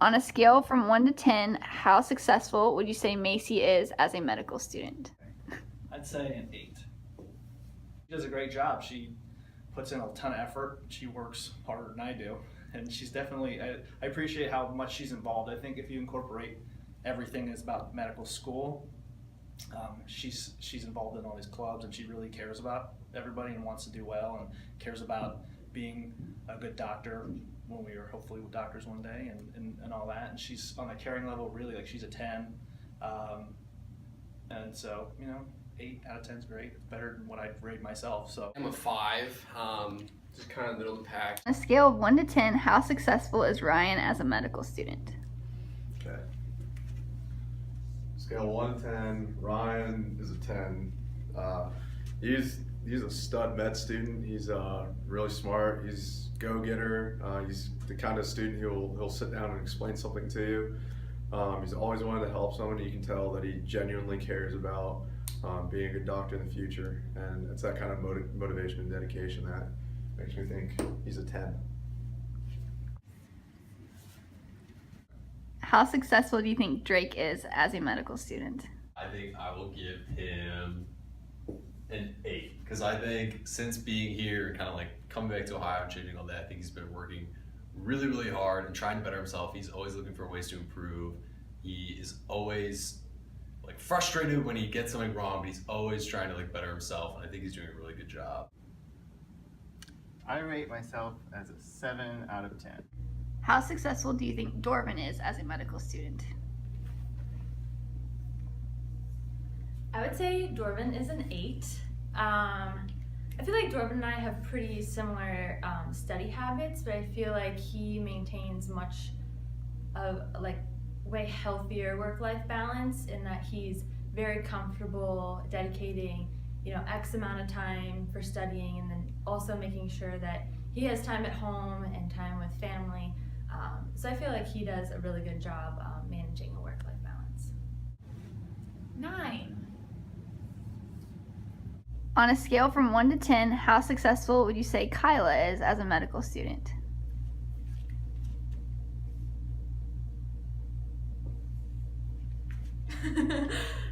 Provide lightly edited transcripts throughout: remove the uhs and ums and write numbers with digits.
On a scale from 1 to 10, how successful would you say Macy is as a medical student? I'd say an 8. She does a great job. She puts in a ton of effort. She works harder than I do. And she's definitely, I appreciate how much she's involved. I think if you incorporate everything that's about medical school, she's involved in all these clubs, and she really cares about everybody and wants to do well and cares about being a good doctor when we are hopefully doctors one day and all that. And she's on a caring level, really, like she's a 10. And so, 8 out of 10 is great. It's better than what I'd rate myself. So I'm a 5, just kind of middle of the pack. On a scale of 1 to 10, how successful is Ryan as a medical student? Okay. Scale 1 to 10, Ryan is a 10. He's a stud med student. He's really smart. He's go-getter. He's the kind of student he'll sit down and explain something to you. He's always wanted to help someone. You can tell that he genuinely cares about being a good doctor in the future, and it's that kind of motivation and dedication that makes me think he's a 10. How successful do you think Drake is as a medical student? I think I will give him an 8, because I think since being here and kind of like coming back to Ohio and changing all that, I think he's been working really, really hard and trying to better himself. He's always looking for ways to improve. He is always like frustrated when he gets something wrong, but he's always trying to like better himself, and I think he's doing a really good job. I rate myself as a 7 out of 10. How successful do you think Dorvin is as a medical student? I would say Dorvin is an 8. I feel like Dorvin and I have pretty similar study habits, but I feel like he maintains much of like way healthier work-life balance in that he's very comfortable dedicating X amount of time for studying, and then also making sure that he has time at home and time with family. So I feel like he does a really good job managing a work-life balance. 9. On a scale from 1 to 10, how successful would you say Kyla is as a medical student?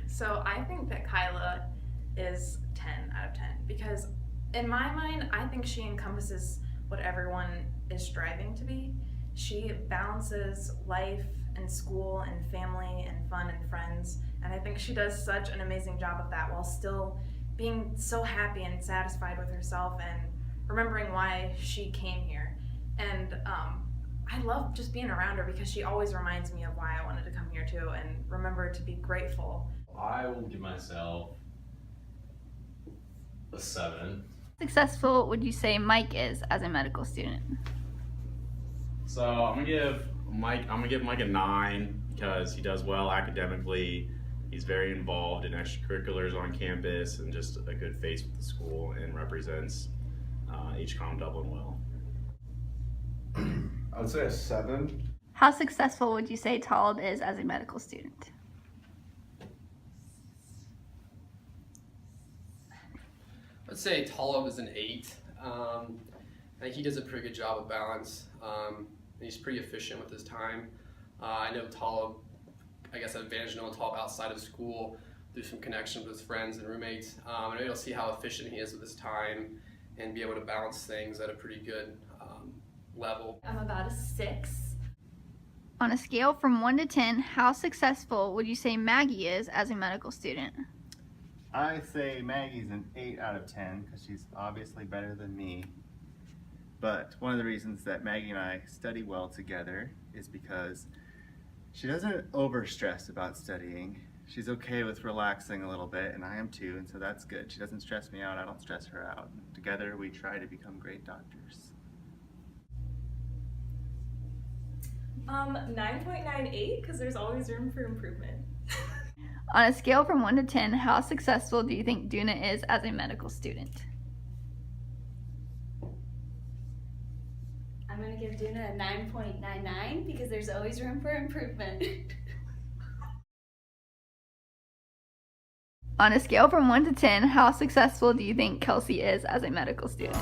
So I think that Kyla is 10 out of 10 because in my mind, I think she encompasses what everyone is striving to be. She balances life and school and family and fun and friends, and I think she does such an amazing job of that while still being so happy and satisfied with herself and remembering why she came here. And I love just being around her because she always reminds me of why I wanted to come here too, and remember to be grateful. I will give myself a 7. How successful would you say Mike is as a medical student? So I'm gonna give Mike a 9 because he does well academically. He's very involved in extracurriculars on campus and just a good face with the school and represents OU-HCOM Dublin well. I would say a 7. How successful would you say Talib is as a medical student? I'd say Talib is an 8. I think he does a pretty good job of balance. And he's pretty efficient with his time. I know Talib, I guess, an advantage of knowing Talib outside of school through some connections with his friends and roommates. I know you'll see how efficient he is with his time and be able to balance things at a pretty good level. I'm about a 6. On a scale from 1 to 10, how successful would you say Maggie is as a medical student? I say Maggie's an 8 out of 10 because she's obviously better than me. But one of the reasons that Maggie and I study well together is because she doesn't overstress about studying. She's okay with relaxing a little bit, and I am too, and so that's good. She doesn't stress me out, I don't stress her out. Together we try to become great doctors. 9.98 because there's always room for improvement. On a scale from 1 to 10, how successful do you think Duna is as a medical student? I'm going to give Duna a 9.99 because there's always room for improvement. On a scale from 1 to 10, how successful do you think Kelsey is as a medical student?